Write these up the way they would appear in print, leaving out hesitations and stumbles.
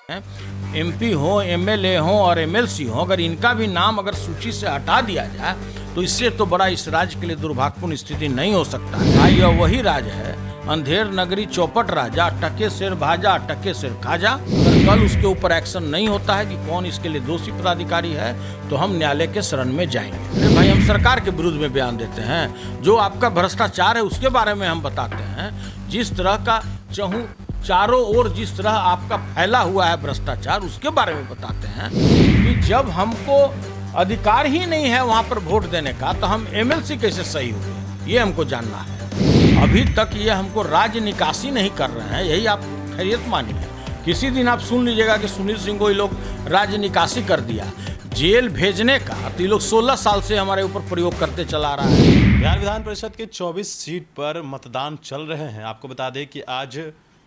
MP हो, MLA हो और एमएलसी हो, अगर इनका भी नाम अगर सूची से हटा दिया जाए तो इससे तो बड़ा इस राज्य के लिए दुर्भाग्यपूर्ण स्थिति नहीं हो सकता है। भाई यह वही राज है, अंधेर नगरी चौपट राजा, टके सिर भाजा टके सिर खाजा। अगर कल उसके ऊपर एक्शन नहीं होता है कि कौन इसके लिए दोषी पदाधिकारी है तो हम न्यायालय के शरण में जाएंगे। अरे भाई हम सरकार के विरुद्ध में बयान देते हैं, जो आपका भ्रष्टाचार है उसके बारे में हम बताते हैं। जिस तरह का चारों ओर जिस तरह आपका फैला हुआ है भ्रष्टाचार, उसके बारे में बताते हैं कि जब हमको अधिकार ही नहीं है वहां पर वोट देने का तो हम एमएलसी कैसे सही हुए, ये हमको जानना है। अभी तक ये हमको राज्य निकासी नहीं कर रहे हैं, यही आप खैरियत मानिए। किसी दिन आप सुन लीजिएगा कि सुनील सिंह को ये लोग राज्य निकासी कर दिया। जेल भेजने का तो ये लोग 16 साल से हमारे ऊपर प्रयोग करते चला रहा है। बिहार विधान परिषद के 24 सीट पर मतदान चल रहे हैं। आपको बता दें कि आज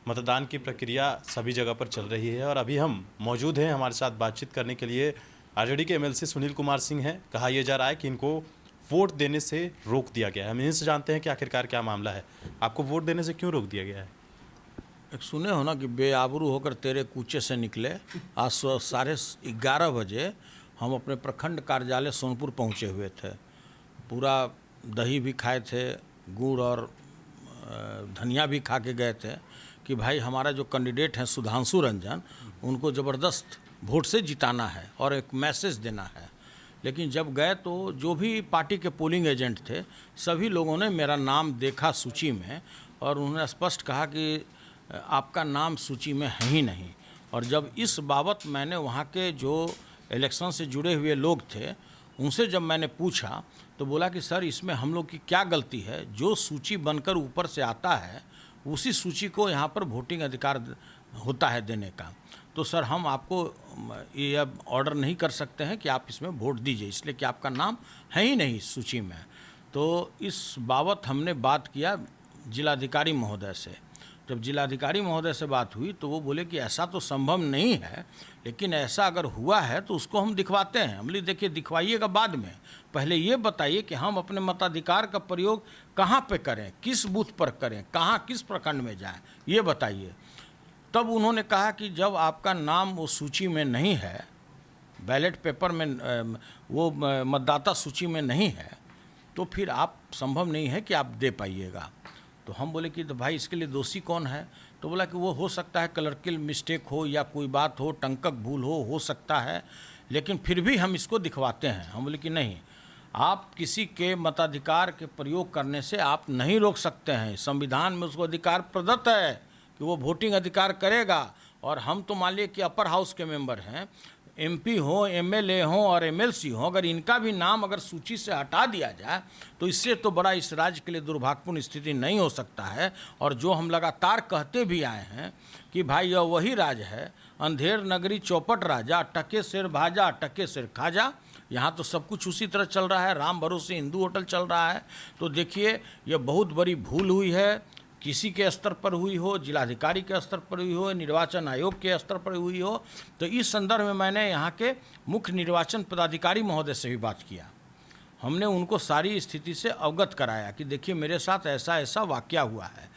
मतदान की प्रक्रिया सभी जगह पर चल रही है और अभी हम मौजूद हैं। हमारे साथ बातचीत करने के लिए आरजेडी के एमएलसी सुनील कुमार सिंह हैं। कहा यह जा रहा है कि इनको वोट देने से रोक दिया गया है। हम इनसे जानते हैं कि आखिरकार क्या मामला है, आपको वोट देने से क्यों रोक दिया गया है? एक सुने हो ना कि बेआबरू होकर तेरे कूचे से निकले। आज 11:30 बजे हम अपने प्रखंड कार्यालय सोनपुर पहुंचे हुए थे। पूरा दही भी खाए थे, गुड़ और धनिया भी खा के गए थे कि भाई हमारा जो कैंडिडेट हैं सुधांशु रंजन, उनको ज़बरदस्त वोट से जिताना है और एक मैसेज देना है। लेकिन जब गए तो जो भी पार्टी के पोलिंग एजेंट थे सभी लोगों ने मेरा नाम देखा सूची में और उन्होंने स्पष्ट कहा कि आपका नाम सूची में है ही नहीं। और जब इस बाबत मैंने वहाँ के जो इलेक्शन से जुड़े हुए लोग थे उनसे जब मैंने पूछा तो बोला कि सर इसमें हम लोग की क्या गलती है, जो सूची बनकर ऊपर से आता है उसी सूची को यहाँ पर वोटिंग अधिकार होता है देने का। तो सर हम आपको ये अब ऑर्डर नहीं कर सकते हैं कि आप इसमें वोट दीजिए, इसलिए कि आपका नाम है ही नहीं इस सूची में। तो इस बाबत हमने बात किया जिलाधिकारी महोदय से। जब जिलाधिकारी महोदय से बात हुई तो वो बोले कि ऐसा तो संभव नहीं है, लेकिन ऐसा अगर हुआ है तो उसको हम दिखवाते हैं। हमने देखिए दिखवाइएगा बाद में, पहले ये बताइए कि हम अपने मताधिकार का प्रयोग कहाँ पे करें, किस बूथ पर करें, कहाँ किस प्रखंड में जाएं, ये बताइए। तब उन्होंने कहा कि जब आपका नाम वो सूची में नहीं है, बैलेट पेपर में वो मतदाता सूची में नहीं है, तो फिर आप संभव नहीं है कि आप दे पाइएगा। तो हम बोले कि तो भाई इसके लिए दोषी कौन है? तो बोला कि वो हो सकता है क्लर्कियल मिस्टेक हो या कोई बात हो, टंकक भूल हो सकता है, लेकिन फिर भी हम इसको दिखवाते हैं। हम बोले कि नहीं, आप किसी के मताधिकार के प्रयोग करने से आप नहीं रोक सकते हैं। संविधान में उसको अधिकार प्रदत्त है कि वो वोटिंग अधिकार करेगा। और हम तो मान लिए कि अपर हाउस के मेंबर हैं, एमपी हो, एमएलए हो और एमएलसी हो, अगर इनका भी नाम अगर सूची से हटा दिया जाए तो इससे तो बड़ा इस राज्य के लिए दुर्भाग्यपूर्ण स्थिति नहीं हो सकता है। और जो हम लगातार कहते भी आए हैं कि भाई यह वही राज है, अंधेर नगरी चौपट राजा, टके सिर भाजा टके सिर खाजा। यहाँ तो सब कुछ उसी तरह चल रहा है। राम भरोसे हिंदू होटल चल रहा है। तो देखिए ये बहुत बड़ी भूल हुई है, किसी के स्तर पर हुई हो, जिलाधिकारी के स्तर पर हुई हो, निर्वाचन आयोग के स्तर पर हुई हो। तो इस संदर्भ में मैंने यहाँ के मुख्य निर्वाचन पदाधिकारी महोदय से भी बात किया। हमने उनको सारी स्थिति से अवगत कराया कि देखिए मेरे साथ ऐसा ऐसा वाकया हुआ है।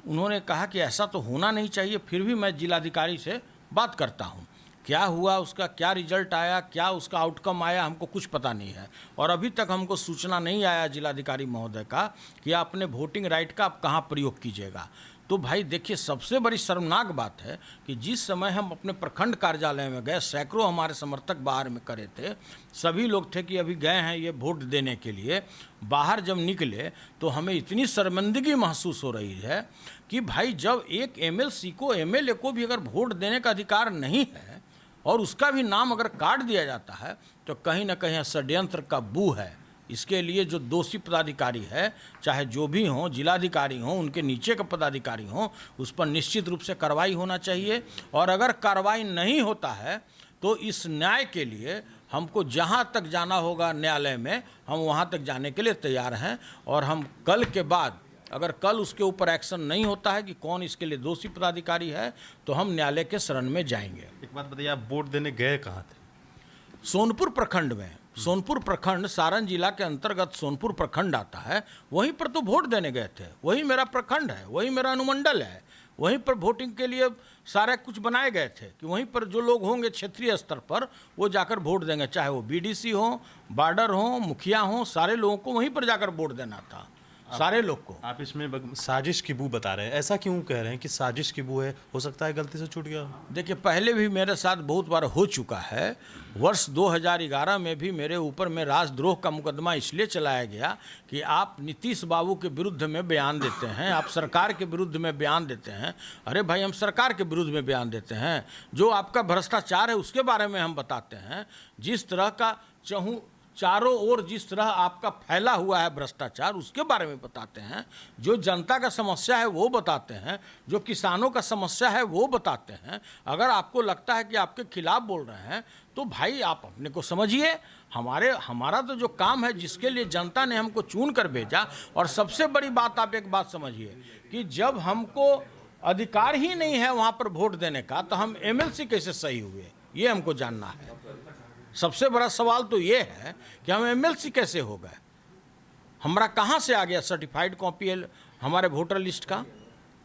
उन्होंने कहा कि ऐसा तो होना नहीं चाहिए, फिर भी मैं जिलाधिकारी से बात करता हूँ। क्या हुआ, उसका क्या रिजल्ट आया, क्या उसका आउटकम आया, हमको कुछ पता नहीं है। और अभी तक हमको सूचना नहीं आया जिलाधिकारी महोदय का कि आप अपने वोटिंग राइट का आप कहाँ प्रयोग कीजिएगा। तो भाई देखिए सबसे बड़ी शर्मनाक बात है कि जिस समय हम अपने प्रखंड कार्यालय में गए, सैकड़ों हमारे समर्थक बाहर में करे थे, सभी लोग थे कि अभी गए हैं ये वोट देने के लिए। बाहर जब निकले तो हमें इतनी शर्मिंदगी महसूस हो रही है कि भाई जब एक एमएलसी को, एमएलए को भी अगर वोट देने का अधिकार नहीं है और उसका भी नाम अगर काट दिया जाता है तो कहीं ना कहीं षड्यंत्र का बू है। इसके लिए जो दोषी पदाधिकारी है, चाहे जो भी हों, जिलाधिकारी हों, उनके नीचे के पदाधिकारी हों, उस पर निश्चित रूप से कार्रवाई होना चाहिए। और अगर कार्रवाई नहीं होता है तो इस न्याय के लिए हमको जहाँ तक जाना होगा न्यायालय में, हम वहाँ तक जाने के लिए तैयार हैं। और हम कल के बाद अगर कल उसके ऊपर एक्शन नहीं होता है कि कौन इसके लिए दोषी पदाधिकारी है तो हम न्यायालय के शरण में जाएंगे। एक बात बताइए, आप वोट देने गए कहाँ थे? सोनपुर प्रखंड में। सोनपुर प्रखंड सारण जिला के अंतर्गत सोनपुर प्रखंड आता है, वहीं पर तो वोट देने गए थे। वही मेरा प्रखंड है, वही मेरा अनुमंडल है, वहीं पर वोटिंग के लिए सारे कुछ बनाए गए थे कि वहीं पर जो लोग होंगे क्षेत्रीय स्तर पर वो जाकर वोट देंगे, चाहे वो बीडीसी हो, बार्डर हो, मुखिया हो, सारे लोगों को वहीं पर जाकर वोट देना था, सारे लोग को। आप इसमें साजिश की बू बता रहे हैं, ऐसा क्यों कह रहे हैं कि साजिश की बू है? हो सकता है गलती से छूट गया। देखिए, पहले भी मेरे साथ बहुत बार हो चुका है। वर्ष 2011 में भी मेरे ऊपर में राजद्रोह का मुकदमा इसलिए चलाया गया कि आप नीतीश बाबू के विरुद्ध में बयान देते हैं, आप सरकार के विरुद्ध में बयान देते हैं। अरे भाई, हम सरकार के विरुद्ध में बयान देते हैं, जो आपका भ्रष्टाचार है उसके बारे में हम बताते हैं। जिस तरह का चारों ओर जिस तरह आपका फैला हुआ है भ्रष्टाचार, उसके बारे में बताते हैं। जो जनता का समस्या है वो बताते हैं, जो किसानों का समस्या है वो बताते हैं। अगर आपको लगता है कि आपके खिलाफ बोल रहे हैं तो भाई आप अपने को समझिए। हमारा तो जो काम है, जिसके लिए जनता ने हमको चुन कर भेजा, और सबसे बड़ी बात आप एक बात समझिए कि जब हमको अधिकार ही नहीं है वहाँ पर वोट देने का, तो हम एमएलसी कैसे सही हुए, ये हमको जानना है। सबसे बड़ा सवाल तो ये है कि हम एमएलसी कैसे हो गए, हमारा कहाँ से आ गया सर्टिफाइड कॉपी हमारे वोटर लिस्ट का,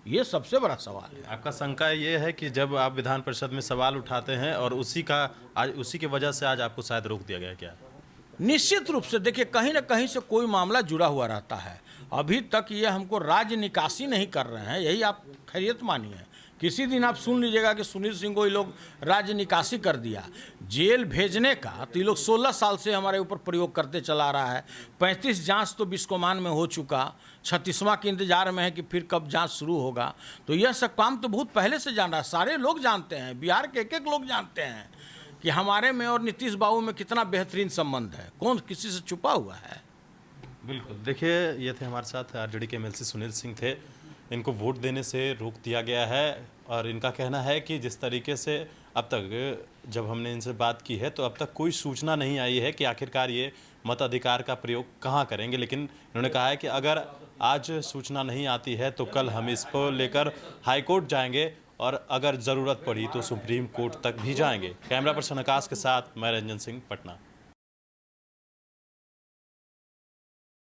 ये सबसे बड़ा सवाल है। आपका शंका ये है कि जब आप विधान परिषद में सवाल उठाते हैं और उसी की वजह से आज आपको शायद रोक दिया गया क्या? निश्चित रूप से देखिए, कहीं ना कहीं से कोई मामला जुड़ा हुआ रहता है। अभी तक ये हमको राज्य निकासी नहीं कर रहे हैं, यही आप खैरियत मानिए। किसी दिन आप सुन लीजिएगा कि सुनील सिंह को ये लोग राज्य निकासी कर दिया। जेल भेजने का तो ये लोग 16 साल से हमारे ऊपर प्रयोग करते चला रहा है। 35 जांच तो बिस्कोमान में हो चुका, 36वां के इंतजार में है कि फिर कब जांच शुरू होगा। तो यह सब काम तो बहुत पहले से जान रहा है, सारे लोग जानते हैं, बिहार के एक एक लोग जानते हैं कि हमारे में और नीतीश बाबू में कितना बेहतरीन संबंध है, कौन किसी से छुपा हुआ है। बिल्कुल, देखिए ये थे हमारे साथ आरजेडी के एमएलसी सुनील सिंह थे। इनको वोट देने से रोक दिया गया है और इनका कहना है कि जिस तरीके से अब तक जब हमने इनसे बात की है तो अब तक कोई सूचना नहीं आई है कि आखिरकार ये मताधिकार का प्रयोग कहाँ करेंगे। लेकिन इन्होंने कहा है कि अगर आज सूचना नहीं आती है तो कल हम इसको लेकर हाईकोर्ट जाएंगे और अगर ज़रूरत पड़ी तो सुप्रीम कोर्ट तक भी जाएंगे। कैमरा पर्सन आकाश के साथ मैं रंजन सिंह, पटना।